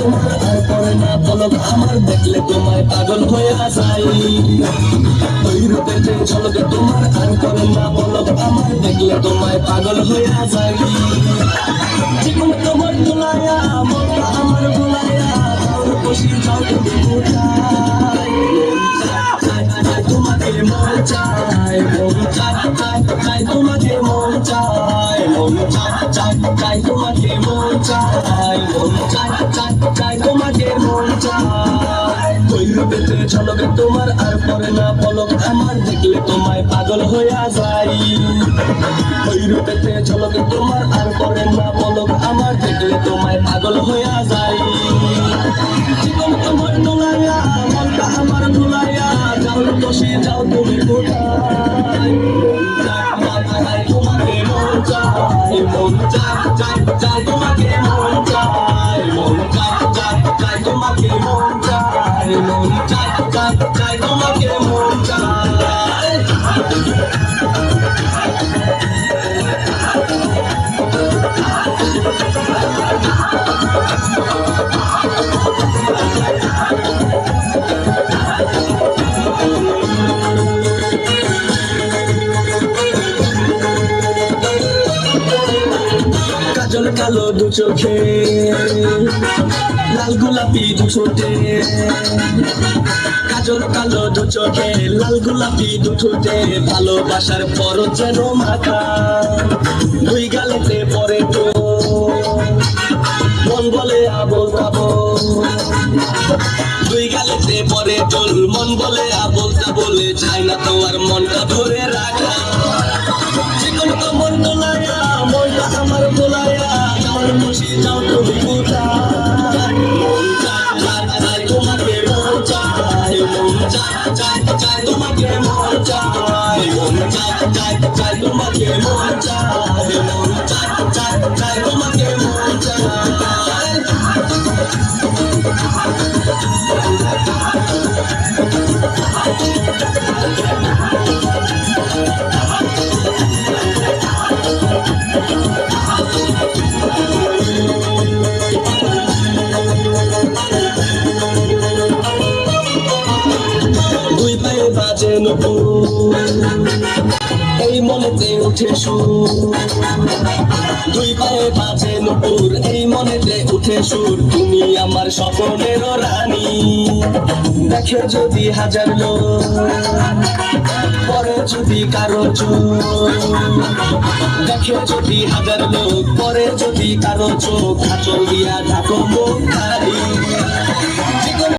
তোমার আর পরে না পলক আমার দেখলে তোমায় পাগল হয়ে যাই ওই রূপের যে ঝলকে তোমার আর পরে না পলক আমার দেখলে তোমায় পাগল হয়ে যাই জীবন তোমার ভুলাইয়া মনটা আমার ভুলাইয়া খুশি যাও তুমি কোথায় তোমাকে মন চাই মন চাই তোমাকে মন চাই মন চাই তোমাকে মন চাই মন চাই তোমাকে মন চাই ওই রূপেতে ঝলকে তোমার আর পরে না পলক আমার দেখলে তোমায় পাগল হইয়া যাই ওই রূপেতে ঝলকে তোমার আর পরে না পলক আমার দেখলে তোমায় পাগল হইয়া যাই জীবন তোমার নোলাইয়া মনটা আমার ভুলাইয়া যাও বসে যাও তুমি কোথায় তোমাকে মন চাই মন চাই তোমাকে মন চাই মন চাই তোমাকে মন চাই মন চাই তোমাকে মন চাই কাজল কালো দু চোখে লাল গোলাপি দু ঠোঁটে কাজল কালো দু চোখে লাল গোলাপি দু ঠোঁটে ভালোবাসার পরত যেন মাখা দুই গালেতে পরে তো মন বলে আবল তাবল দুই গালেতে পরে তোল মন বলে আবল তাবল চাই না তো আর মনটা ধরে রাখা জীবন তো মন তোলাইয়া মনটা আমার তোলাইয়া যাওয়ার খুশি যাও তুমি কোথায় মন চাই তোমাকে মন চাই মন চাই তোমাকে মন চাই মন চাই তোমাকে মন চাই মন চাই তোমাকে মন চাই দুই পায়ে বাজে নপুর এই মনেতে উঠে সুর দুই পায়ে বাজে নপুর এই মনেতে উঠে সুর তুমি আমার স্বপ্নের রানী দেখে যদি হাজার লোক পরে যদি কারো চোখ দেখে যদি হাজার লোক পরে যদি কারো চোখ আঁচল দিয়া ঢাকো মুখ খালি